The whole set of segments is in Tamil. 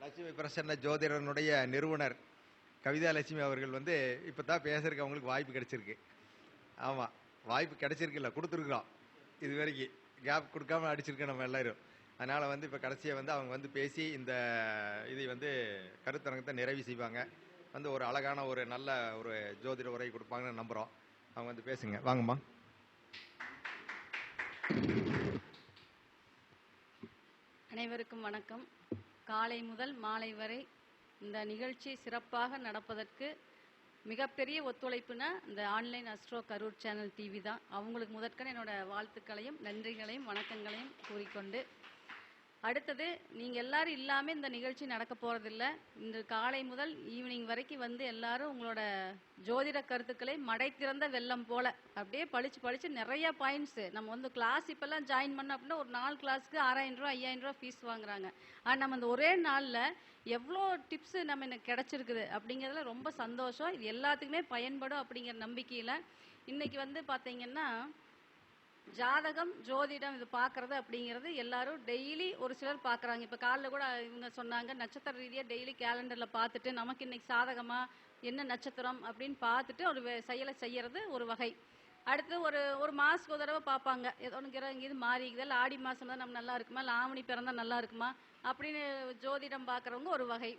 லட்சுமி பிரசன்ன ஜோதிடனுடைய நிறுவனர் கவிதா லட்சுமி அவர்கள் வந்து இப்போ தான் பேசுறதுக்கு அவங்களுக்கு வாய்ப்பு கிடைச்சிருக்கு. ஆமாம், வாய்ப்பு கிடைச்சிருக்குல்ல, கொடுத்துருக்குறோம். இது வரைக்கும் கேப் கொடுக்காம அடிச்சிருக்கோம் நம்ம எல்லாரும். அதனால் வந்து இப்போ கடைசியாக வந்து அவங்க வந்து பேசி இந்த இதை வந்து கருத்தரங்கத்தை நிறைவு செய்வாங்க. வந்து ஒரு அழகான ஒரு நல்ல ஒரு ஜோதிட உரை கொடுப்பாங்கன்னு நம்புகிறோம். அவங்க வந்து பேசுங்க. வாங்கம்மா. அனைவருக்கும் வணக்கம். காலை முதல் மாலை வரை இந்த நிகழ்ச்சி சிறப்பாக நடப்பதற்கு மிகப்பெரிய ஒத்துழைப்புனா இந்த online astro Karur channel TV தான். அவங்களுக்கு முதற்கன என்னோட வாழ்த்துக்களையும் நன்றிகளையும் வணக்கங்களையும் கூறிக்கொண்டு, அடுத்தது நீங்கள் எல்லாரும் இல்லாமல் இந்த நிகழ்ச்சி நடக்க போகிறதில்ல. இன்று காலை முதல் ஈவினிங் வரைக்கும் வந்து எல்லாரும் உங்களோட ஜோதிட கருத்துக்களை மடை திறந்த வெள்ளம் போல் அப்படியே படித்து நிறைய பாயிண்ட்ஸு நம்ம வந்து கிளாஸ் இப்போல்லாம் ஜாயின் பண்ணோம் அப்படின்னா ஒரு 4 கிளாஸுக்கு 6000 ரூபா 5000 ரூபா ஃபீஸ் வாங்குறாங்க. ஆனால் நம்ம இந்த ஒரே நாளில் எவ்வளோ டிப்ஸு நம்ம எனக்கு கிடச்சிருக்குது அப்படிங்கிறதுல ரொம்ப சந்தோஷம். இது எல்லாத்துக்குமே பயன்படும் அப்படிங்கிற நம்பிக்கையில் இன்றைக்கி வந்து பார்த்தீங்கன்னா ஜாதகம் ஜோதிடம் இது பார்க்குறது அப்படிங்கிறது எல்லாரும் டெய்லி ஒரு சிலர் பார்க்குறாங்க. இப்போ காலைல கூட இவங்க சொன்னாங்க, நட்சத்திர ரீதியாக டெய்லி கேலண்டரில் பார்த்துட்டு நமக்கு இன்றைக்கி சாதகமாக என்ன நட்சத்திரம் அப்படின்னு பார்த்துட்டு ஒரு செயலை செய்கிறது ஒரு வகை. அடுத்து ஒரு மாதத்துக்கு ஒரு தடவை பார்ப்பாங்க, ஏதோ ஒன்று இது மாறிக்குது, இல்லை ஆடி மாதம் தான் நம்ம நல்லா இருக்குமா, இல்லை ஆவணி பிறந்தால் நல்லா இருக்குமா அப்படின்னு ஜோதிடம் பார்க்குறவங்க ஒரு வகை.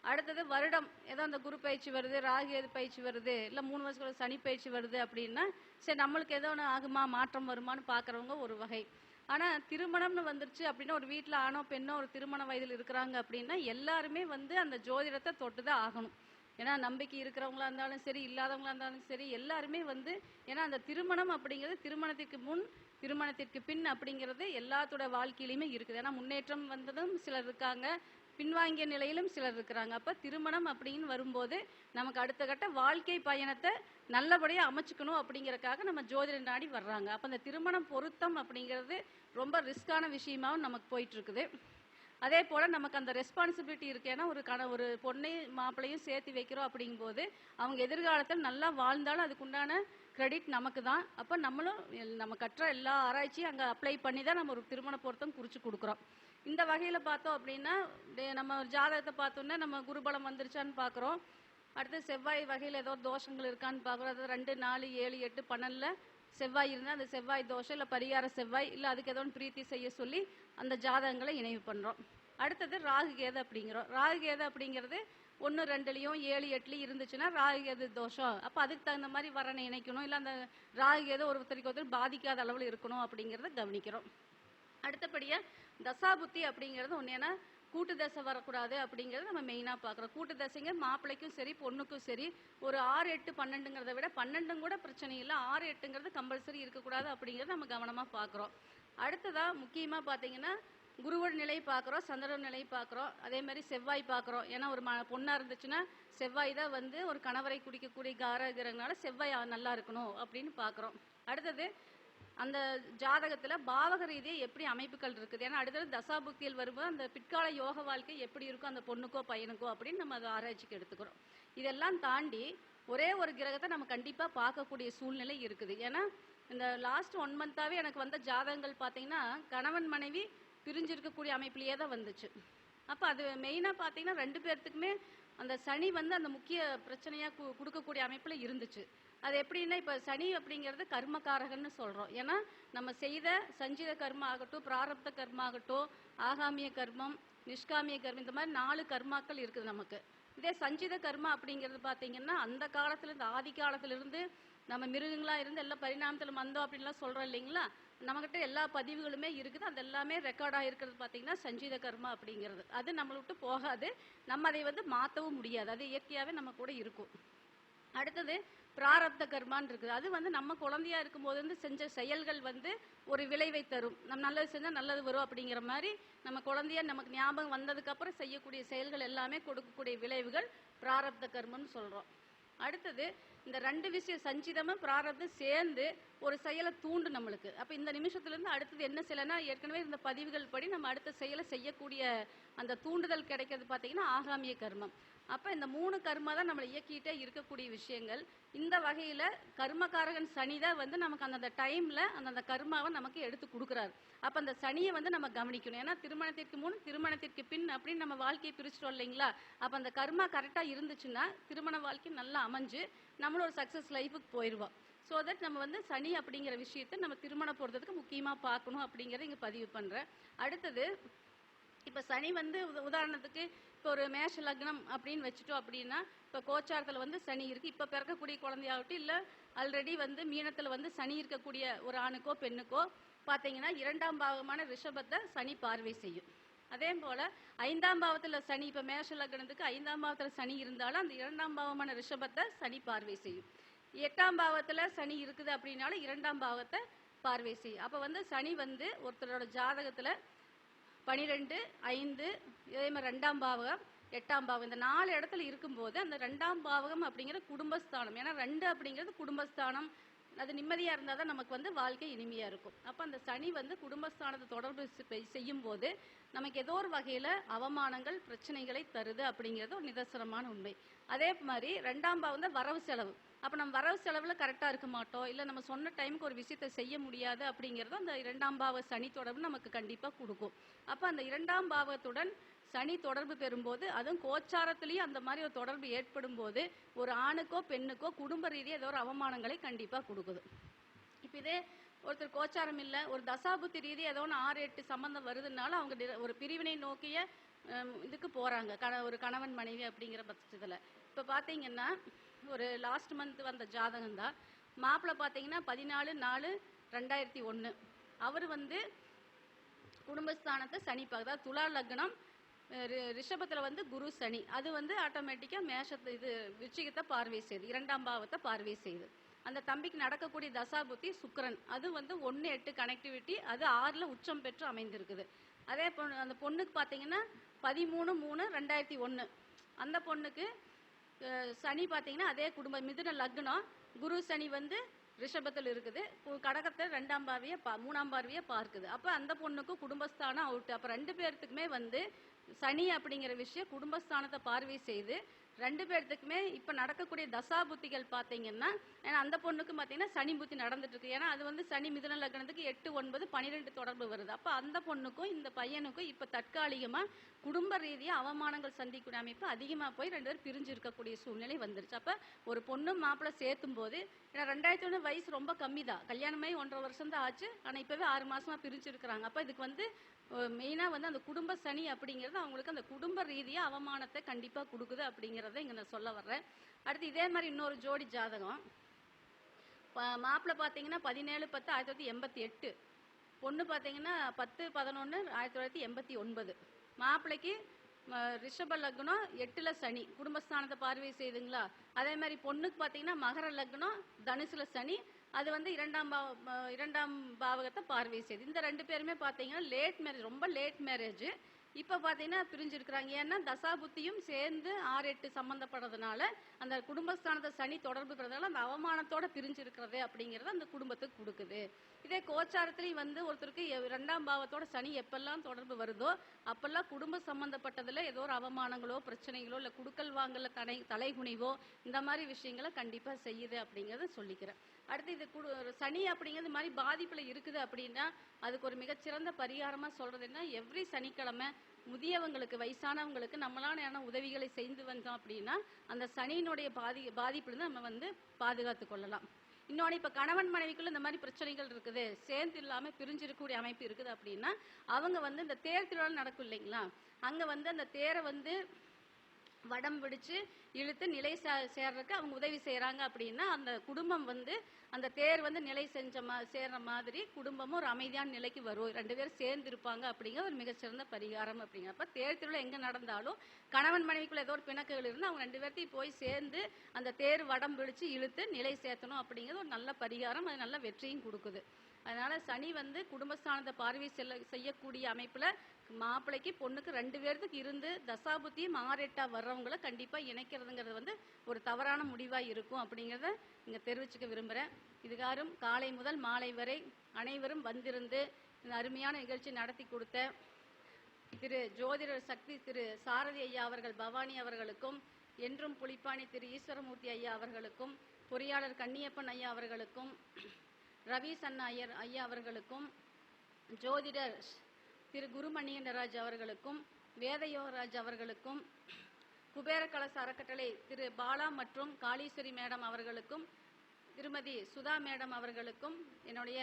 அடுத்தது வருடம் ஏதோ அந்த குரு பயிற்சி வருது, ராகு எது பயிற்சி வருது, இல்லை 3 வருஷத்துக்கு சனி பயிற்சி வருது அப்படின்னா சரி நம்மளுக்கு ஏதோ ஒன்று ஆகுமா, மாற்றம் வருமானு பார்க்குறவங்க ஒரு வகை. ஆனால் திருமணம்னு வந்துருச்சு அப்படின்னா ஒரு வீட்டில் ஆணோ பெண்ணோ ஒரு திருமண வயதில் இருக்கிறாங்க அப்படின்னா எல்லாருமே வந்து அந்த ஜோதிடத்தை தொட்டு தான் ஆகணும். ஏன்னா நம்பிக்கை இருக்கிறவங்களா இருந்தாலும் சரி, இல்லாதவங்களா இருந்தாலும் சரி, எல்லாருமே வந்து ஏன்னா அந்த திருமணம் அப்படிங்கிறது திருமணத்திற்கு முன் திருமணத்திற்கு பின் அப்படிங்கிறது எல்லாத்தோட வாழ்க்கையிலையுமே இருக்குது. ஏன்னா முன்னேற்றம் வந்ததும் சிலர் இருக்காங்க, பின்வாங்கிய நிலையிலும் சிலர் இருக்கிறாங்க. அப்போ திருமணம் அப்படின்னு வரும்போது நமக்கு அடுத்த கட்ட வாழ்க்கை பயணத்தை நல்லபடியாக அமைச்சுக்கணும் அப்படிங்கிறதுக்காக நம்ம ஜோதிட நாடி வர்றாங்க. அப்போ அந்த திருமணம் பொருத்தம் அப்படிங்கிறது ரொம்ப ரிஸ்கான விஷயமாகவும் நமக்கு போயிட்டுருக்குது. அதே போல் நமக்கு அந்த ரெஸ்பான்சிபிலிட்டி இருக்குது. ஏன்னா ஒரு பொண்ணையும் மாப்பிள்ளையும் சேர்த்து வைக்கிறோம் அப்படிங்கும்போது அவங்க எதிர்காலத்தில் நல்லா வாழ்ந்தாலும் அதுக்குண்டான கிரெடிட் நமக்கு தான். அப்போ நம்மளும் நம்ம கற்ற எல்லா ஆராய்ச்சியும் அங்கே அப்ளை பண்ணி தான் நம்ம ஒரு திருமண பொருத்தம் குறித்து கொடுக்குறோம். இந்த வகையில் பார்த்தோம் அப்படின்னா நம்ம ஒரு ஜாதகத்தை பார்த்தோன்னா நம்ம குருபலம் வந்துருச்சான்னு பார்க்குறோம். அடுத்து செவ்வாய் வகையில் ஏதோ தோஷங்கள் இருக்கான்னு பார்க்குறோம். அது 2, 4, 7, 8, 12 செவ்வாய் இருந்தால் அந்த செவ்வாய் தோஷம் இல்லை பரிகார செவ்வாய் இல்லை அதுக்கு ஏதோ பிரீத்தி செய்ய சொல்லி அந்த ஜாதகங்களை இணைவு பண்ணுறோம். அடுத்தது ராகு கேது அப்படிங்கிறோம். ராகு கேது அப்படிங்கிறது 1, 2லையும் 7, 8லையும் இருந்துச்சுன்னா ராகு கேது தோஷம். அப்போ அதுக்கு தகுந்த மாதிரி வரனை இணைக்கணும், இல்லை அந்த ராகு கேது ஒருத்தருக்கு ஒருத்தர் பாதிக்காத அளவில் இருக்கணும் அப்படிங்கிறத கவனிக்கிறோம். அடுத்தபடியாக தசாபுத்தி அப்படிங்கிறது ஒன்று. ஏன்னா கூட்டு தசை வரக்கூடாது அப்படிங்கிறது நம்ம மெயினாக பார்க்குறோம். கூட்டு தசைங்க மாப்பிள்ளைக்கும் சரி பொண்ணுக்கும் சரி ஒரு 6, 8, 12ங்கிறத விட 12 கூட பிரச்சனை இல்லை, 6, 8ங்கிறது கம்பல்சரி இருக்கக்கூடாது அப்படிங்கிறது நம்ம கவனமாக பார்க்குறோம். அடுத்ததாக முக்கியமாக பார்த்தீங்கன்னா குருவோட நிலை பார்க்குறோம், சந்திரன் நிலை பார்க்குறோம், அதே மாதிரி செவ்வாய் பார்க்குறோம். ஏன்னா ஒரு பொண்ணாக இருந்துச்சுன்னா செவ்வாய் தான் வந்து ஒரு கணவரை குடிக்கக்கூடிய காரகிறதுனால செவ்வாய் நல்லா இருக்கணும் அப்படின்னு பார்க்குறோம். அடுத்தது அந்த ஜாதகத்தில் பாவக ரீதியாக எப்படி அமைப்புகள் இருக்குது. ஏன்னா அடுத்தது தசாபுக்தியில் வரும்போது அந்த பிற்கால யோக வாழ்க்கை எப்படி இருக்கும் அந்த பொண்ணுக்கோ பையனுக்கோ அப்படின்னு நம்ம அதை ஆராய்ச்சிக்கு எடுத்துக்கிறோம். இதெல்லாம் தாண்டி ஒரே ஒரு கிரகத்தை நம்ம கண்டிப்பாக பார்க்கக்கூடிய சூழ்நிலை இருக்குது. ஏன்னா இந்த லாஸ்ட் 1 மந்த்தாகவே எனக்கு வந்த ஜாதகங்கள் பார்த்தீங்கன்னா கணவன் மனைவி பிரிஞ்சிருக்கக்கூடிய அமைப்பிலேயே தான் வந்துச்சு. அப்போ அது மெயினாக பார்த்தீங்கன்னா 2 பேர்த்துக்குமே அந்த சனி வந்து அந்த முக்கிய பிரச்சனையாக கொடுக்கக்கூடிய அமைப்பில் இருந்துச்சு. அது எப்படின்னா இப்போ சனி அப்படிங்கிறது கர்மகாரகன்னு சொல்கிறோம். ஏன்னா நம்ம செய்த சஞ்சித கர்மம் ஆகட்டும், பிராரப்த கர்மம் ஆகட்டும், ஆகாமிய கர்மம், நிஷ்காமிய கர்மம், இந்த மாதிரி 4 கர்மாக்கள் இருக்குது நமக்கு. இதே சஞ்சித கர்மா அப்படிங்கிறது பார்த்தீங்கன்னா அந்த காலத்துலேருந்து ஆதி காலத்திலிருந்து நம்ம மிருகங்களாக இருந்து எல்லா பரிணாமத்தில் வந்தோம் அப்படின்லாம் சொல்கிறோம் இல்லைங்களா. நம்மக்கிட்ட எல்லா பதிவுகளுமே இருக்குது, அது எல்லாமே ரெக்கார்டாக இருக்கிறது பார்த்தீங்கன்னா சஞ்சீத கர்மா அப்படிங்கிறது. அது நம்மளை விட்டு போகாது, நம்ம அதை வந்து மாற்றவும் முடியாது, அது இயற்கையாகவே நம்ம கூட இருக்கும். அடுத்தது பிராரப்த கர்மான்னு இருக்குது. அது வந்து நம்ம குழந்தையா இருக்கும்போது வந்து செஞ்ச செயல்கள் வந்து ஒரு விளைவை தரும். நம்ம நல்லது செஞ்சால் நல்லது வரும் அப்படிங்கிற மாதிரி நம்ம குழந்தையா நமக்கு ஞாபகம் வந்ததுக்கப்புறம் செய்யக்கூடிய செயல்கள் எல்லாமே கொடுக்கக்கூடிய விளைவுகள் பிராரப்த கர்மம்னு சொல்கிறோம். அடுத்தது இந்த 2 விஷயம் சஞ்சிதமும் பிராரப்தம் சேர்ந்து ஒரு செயலை தூண்டு நம்மளுக்கு. அப்போ இந்த நிமிஷத்துலேருந்து அடுத்தது என்ன செய்யலைன்னா ஏற்கனவே இந்த பதிவுகள் படி நம்ம அடுத்த செயலை செய்யக்கூடிய அந்த தூண்டுதல் கிடைக்கிறது பார்த்தீங்கன்னா ஆகாமிய கர்மம். அப்போ இந்த 3 கர்மா தான் நம்மளை இயக்கிட்டே இருக்கக்கூடிய விஷயங்கள். இந்த வகையில் கர்மகாரகன் சனி தான் வந்து நமக்கு அந்தந்த டைமில் அந்தந்த கர்மாவை நமக்கு எடுத்து கொடுக்குறாரு. அப்போ அந்த சனியை வந்து நம்ம கவனிக்கணும். ஏன்னா திருமணத்திற்கு முன் திருமணத்திற்கு பின் அப்படின்னு நம்ம வாழ்க்கையை பிரிச்சுட்டோம் இல்லைங்களா? அப்போ அந்த கர்மா கரெக்டாக இருந்துச்சுன்னா திருமண வாழ்க்கை நல்லா அமைஞ்சு நம்மளும் ஒரு சக்ஸஸ் லைஃபுக்கு போயிடுவோம். ஸோ தட் நம்ம வந்து சனி அப்படிங்கிற விஷயத்தை நம்ம திருமணம் போடுறதுக்கு முக்கியமாக பார்க்கணும் அப்படிங்கிறத இங்கே பதிவு பண்ணுறேன். அடுத்தது இப்போ சனி வந்து உதாரணத்துக்கு இப்போ ஒரு மேஷ லக்னம் அப்படின்னு வச்சுட்டோம் அப்படின்னா, இப்போ கோச்சாரத்தில் வந்து சனி இருக்குது. இப்போ பிறக்கக்கூடிய குழந்தையாகட்டும் இல்லை ஆல்ரெடி வந்து மீனத்தில் வந்து சனி இருக்கக்கூடிய ஒரு ஆணுக்கோ பெண்ணுக்கோ பார்த்தீங்கன்னா 2ஆம் பாவமான ரிஷபத்தை சனி பார்வை செய்யும். அதே போல் 5ஆம் பாவத்தில் சனி, இப்போ மேஷ லக்னத்துக்கு 5ஆம் பாவத்தில் சனி இருந்தாலும் அந்த 2ஆம் பாவமான ரிஷபத்தை சனி பார்வை செய்யும். 8ஆம் பாவத்தில் சனி இருக்குது அப்படின்னாலும் 2ஆம் பாவத்தை பார்வை செய்யும். அப்போ வந்து சனி வந்து ஒருத்தரோட ஜாதகத்தில் 12, 5 இதே மாதிரி 2ஆம் பாவகம் 8ஆம் பாவகம் இந்த 4 இடத்துல இருக்கும்போது அந்த 2ஆம் பாவகம் அப்படிங்கிற குடும்பஸ்தானம். ஏன்னா 2 அப்படிங்கிறது குடும்பஸ்தானம். அது நிம்மதியாக இருந்தால் தான் நமக்கு வந்து வாழ்க்கை இனிமையாக இருக்கும். அப்போ அந்த சனி வந்து குடும்பஸ்தானத்தை தொடர்பு செய்யும் போது நமக்கு ஏதோ ஒரு வகையில் அவமானங்கள் பிரச்சனைகளை தருது அப்படிங்கிறது ஒரு நிதர்சனமான உண்மை. அதே மாதிரி 2ஆம் பாவம் தான் வரவு செலவு. அப்போ நம்ம வரவு செலவில் கரெக்டாக இருக்க மாட்டோம், இல்லை நம்ம சொன்ன டைமுக்கு ஒரு விஷயத்தை செய்ய முடியாது அப்படிங்கிறது அந்த 2ஆம் பாவ சனி தொடர்பு நமக்கு கண்டிப்பாக கொடுக்கும். அப்போ அந்த 2ஆம் பாவத்துடன் சனி தொடர்பு பெறும்போது, அதுவும் கோச்சாரத்திலையும் அந்த மாதிரி ஒரு தொடர்பு ஏற்படும் போது ஒரு ஆணுக்கோ பெண்ணுக்கோ குடும்ப ரீதியாக ஏதோ ஒரு அவமானங்களை கண்டிப்பாக கொடுக்குது. இப்போ இதே ஒருத்தர் கோச்சாரம் இல்லை, ஒரு தசாபுத்தி ரீதியாக ஏதோ ஒன்று 6, 8 சம்பந்தம் வருதுனால அவங்க ஒரு பிரிவினை நோக்கிய இதுக்கு போகிறாங்க, ஒரு கணவன் மனைவி அப்படிங்கிற பட்சத்தில். இப்போ பார்த்தீங்கன்னா ஒரு லாஸ்ட் மந்த் வந்த ஜாதகம் தான். மாப்பிள்ளை பார்த்தீங்கன்னா 14/4/2001. அவர் வந்து குடும்பஸ்தானத்தை சனி பார்க்குதா, துலா லக்னம், ரிஷபத்தில் வந்து குரு சனி, அது வந்து ஆட்டோமேட்டிக்காக மேஷத்தை விருச்சிகத்தை பார்வை செய்யுது, 2ஆம் பாவத்தை பார்வை செய்யுது. அந்த தம்பிக்கு நடக்கக்கூடிய தசாபுத்தி சுக்கிரன், அது வந்து 1-8 கனெக்டிவிட்டி, அது 6ல் உச்சம் பெற்று அமைந்திருக்குது. அதே அந்த பொண்ணுக்கு பார்த்தீங்கன்னா 13/3/2001. அந்த பொண்ணுக்கு சனி பார்த்தீங்கன்னா அதே குடும்பம் மிதுன லக்னம், குரு சனி வந்து ரிஷபத்தில் இருக்குது, கடகத்தை 2ஆம் பார்வையை 3ஆம் பார்வையை பார்க்குது. அப்போ அந்த பொண்ணுக்கும் குடும்பஸ்தானம் அவுட்டு. அப்போ 2 பேர்த்துக்குமே வந்து சனி அப்படிங்கிற விஷயம் குடும்பஸ்தானத்தை பார்வை செய்து 2 பேர்த்துக்குமே இப்போ நடக்கக்கூடிய தசாபுத்திகள் பார்த்தீங்கன்னா, ஏன்னா அந்த பொண்ணுக்கும் பார்த்தீங்கன்னா சனி புத்தி நடந்துட்டு இருக்கு. ஏன்னா அது வந்து சனி மிதுன லக்னத்துக்கு 8, 9, 12 தொடர்பு வருது. அப்போ அந்த பொண்ணுக்கும் இந்த பையனுக்கும் இப்போ தற்காலிகமாக குடும்ப ரீதியாக அவமானங்கள் சந்திக்கூடிய அமைப்பு அதிகமாக போய் 2 பேர் பிரிஞ்சு இருக்கக்கூடிய சூழ்நிலை வந்துருச்சு. அப்போ ஒரு பொண்ணும் மாப்பிள்ளை சேர்த்தும் போது, ஏன்னா 2001 வயசு ரொம்ப கம்மி தான், கல்யாணமாகி 1.5 வருஷம் தான் ஆச்சு, ஆனால் இப்போவே 6 மாதமாக பிரிஞ்சு இருக்கிறாங்க. அப்போ இதுக்கு வந்து மெயினாக வந்து அந்த குடும்ப சனி அப்படிங்கிறது அவங்களுக்கு அந்த குடும்ப ரீதியாக அவமானத்தை கண்டிப்பாக கொடுக்குது அப்படிங்கிறத இங்கே நான் சொல்ல வர்றேன். அடுத்து இதே மாதிரி இன்னொரு ஜோடி ஜாதகம். மாப்பிள்ளை பார்த்தீங்கன்னா 17/10/1988, பொண்ணு பார்த்தீங்கன்னா 10/11/1989. மாப்பிள்ளைக்கு ரிஷப லக்னம் 8ல் சனி குடும்பஸ்தானத்தை பார்வை செய்யுதுங்களா. அதே மாதிரி பொண்ணுக்கு பார்த்தீங்கன்னா மகர லக்னம் தனுசுல சனி, அது வந்து 2ஆம் பாவகத்தை பார்வை செய்யுது. இந்த 2 பேருமே பார்த்தீங்கன்னா லேட் மேரேஜ், ரொம்ப லேட் மேரேஜ். இப்போ பார்த்தீங்கன்னா பிரிஞ்சிருக்கிறாங்க. ஏன்னா தசாபுத்தியும் சேர்ந்து 6, 8 சம்மந்தப்படுறதுனால அந்த குடும்பஸ்தானத்தை சனி தொடர்பு பெறதுனால அந்த அவமானத்தோட பிரிஞ்சிருக்கிறது அப்படிங்கிறது அந்த குடும்பத்துக்கு கொடுக்குது. இதே கோச்சாரத்துலேயும் வந்து ஒருத்தருக்கு 2ஆம் பாவத்தோட சனி எப்பெல்லாம் தொடர்பு வருதோ அப்பெல்லாம் குடும்ப சம்மந்தப்பட்டதில் ஏதோ ஒரு அவமானங்களோ பிரச்சனைகளோ இல்லை குடுக்கல் வாங்கல தலைகுனிவோ இந்த மாதிரி விஷயங்களை கண்டிப்பாக செய்யுது அப்படிங்கிறத சொல்லிக்கிறேன். அடுத்து இது சனி அப்படிங்கிறது மாதிரி பாதிப்பில் இருக்குது அப்படின்னா அதுக்கு ஒரு மிகச்சிறந்த பரிகாரமாக சொல்கிறது என்ன, எவ்ரி சனிக்கிழமை முதியவங்களுக்கு வயசானவங்களுக்கு நம்மளான உதவிகளை செய்து வந்தோம் அப்படின்னா அந்த சனியினுடைய பாதிப்புலேருந்து நம்ம வந்து பாதுகாத்து கொள்ளலாம். இன்னொன்று, இப்போ கணவன் மனைவிக்குள்ள இந்த மாதிரி பிரச்சனைகள் இருக்குது, சேர்ந்து இல்லாமல் பிரிஞ்சிருக்கக்கூடிய அமைப்பு இருக்குது அப்படின்னா அவங்க வந்து இந்த தேர் திருவிழா நடக்கும் இல்லைங்களா, அங்கே வந்து அந்த தேரை வந்து வடம் பிடிச்சு இழுத்து நிலை சேர்றதுக்கு அவங்க உதவி செய்கிறாங்க அப்படின்னா அந்த குடும்பம் வந்து அந்த தேர் வந்து நிலை சேர்ற மாதிரி குடும்பமும் ஒரு அமைதியான நிலைக்கு வரும், 2 பேரும் சேர்ந்து இருப்பாங்க அப்படிங்கிற ஒரு மிகச்சிறந்த பரிகாரம் அப்படிங்கிறப்ப தேர் திருவிழா எங்கே நடந்தாலும் கணவன் மனைவிக்குள்ள ஏதோ ஒரு பிணக்குகள் இருந்தால் அவங்க 2 பேர்த்தையும் போய் சேர்ந்து அந்த தேர் வடம் பிடிச்சு இழுத்து நிலை சேர்த்தணும் அப்படிங்கிறது ஒரு நல்ல பரிகாரம், அது நல்ல வெற்றியும் கொடுக்குது. அதனால் சனி வந்து குடும்பஸ்தானத்தை பார்வை செய்யக்கூடிய அமைப்பில் மாப்பிள்ளைக்கு பொண்ணுக்கு 2 பேர்த்துக்கு இருந்து தசாபுத்தியும் 6, 8 வர்றவங்களை கண்டிப்பாக இணைக்கிறதுங்கிறது வந்து ஒரு தவறான முடிவாக இருக்கும் அப்படிங்கிறத இங்கே தெரிவிச்சுக்க விரும்புகிறேன். இதுகாரும் காலை முதல் மாலை வரை அனைவரும் வந்திருந்து இந்த அருமையான நிகழ்ச்சி நடத்தி கொடுத்த திரு ஜோதிடர் சக்தி திரு சாரதி ஐயா அவர்கள் பவானி அவர்களுக்கும், என்றும் புலிப்பாணி திரு ஈஸ்வரமூர்த்தி ஐயா அவர்களுக்கும், பொறியாளர் கன்னியப்பன் ஐயா அவர்களுக்கும், ரவீஸ் அண்ணா ஐயா அவர்களுக்கும், ஜோதிடர் திரு குருமணிகண்டராஜ் அவர்களுக்கும், வேதயோகராஜ் அவர்களுக்கும், குபேர கலச அறக்கட்டளை திரு பாலா மற்றும் காளீஸ்வரி மேடம் அவர்களுக்கும், திருமதி சுதா மேடம் அவர்களுக்கும் என்னுடைய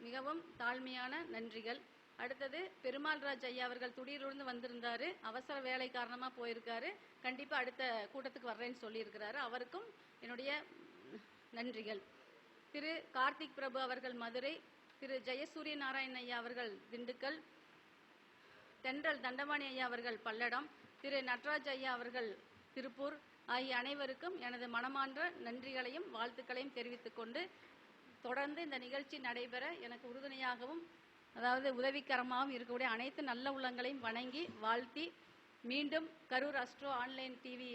மிகவும் தாழ்மையான நன்றிகள். அடுத்தது பெருமாள்ராஜ் ஐயா அவர்கள் துடியூர்லேருந்து வந்திருந்தாரு, அவசர வேலை காரணமாக போயிருக்காரு. கண்டிப்பாக அடுத்த கூட்டத்துக்கு வர்றேன்னு சொல்லியிருக்கிறாரு. அவருக்கும் என்னுடைய நன்றிகள். திரு கார்த்திக் பிரபு அவர்கள் மதுரை, திரு ஜெயசூரிய நாராயணன் ஐயா அவர்கள் திண்டுக்கல், தென்றல் தண்டபாணி ஐயா அவர்கள் பல்லடம், திரு நட்ராஜ் ஐயா அவர்கள் திருப்பூர் ஆகிய அனைவருக்கும் எனது மனமார்ந்த நன்றிகளையும் வாழ்த்துக்களையும் தெரிவித்துக் கொண்டு, தொடர்ந்து இந்த நிகழ்ச்சி நடைபெற எனக்கு உறுதுணையாகவும் அதாவது உதவிகரமாகவும் இருக்கக்கூடிய அனைத்து நல்ல உள்ளங்களையும் வணங்கி வாழ்த்தி, மீண்டும் கரூர் அஸ்ட்ரோ ஆன்லைன் டிவி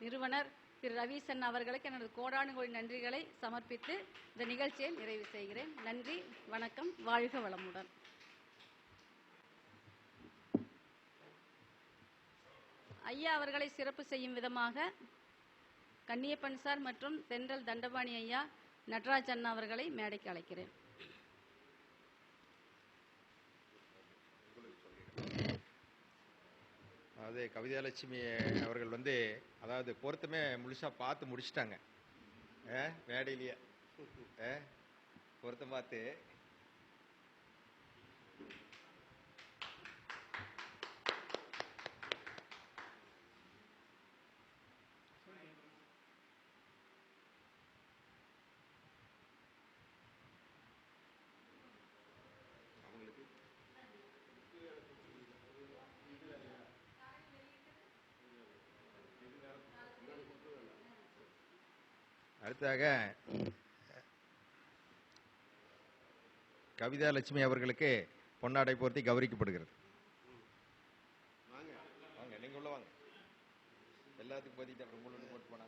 நிறுவனர் திரு ரவீசன் அவர்களுக்கு எனது கோடானு கோடி நன்றிகளை சமர்ப்பித்து இந்த நிகழ்ச்சியை நிறைவு செய்கிறேன். நன்றி, வணக்கம், வாழ்க வளமுடன். ஐயா அவர்களை சிறப்பு செய்யும் விதமாக கன்னியப்பன் சார் மற்றும் தென்றல் தண்டபாணி ஐயா, நட்ராஜ் அண்ணா அவர்களை மேடைக்கு அழைக்கிறேன். அதாவது கவிதாலட்சுமி அவர்கள் வந்து அதாவது பொருத்தமே முழுசா பார்த்து முடிச்சிட்டாங்க. மேடையிலேயே பொருத்தம் பார்த்து அடுத்ததாக கவிதாலட்சுமி அவர்களுக்கு பொன்னாடை போர்த்தி கௌரவிக்கப்படுகிறது. வாங்க வாங்க, நீங்க உள்ள வாங்க. எல்லாத்துக்கும் பதிட்டு அப்புறம் போட்டு போனா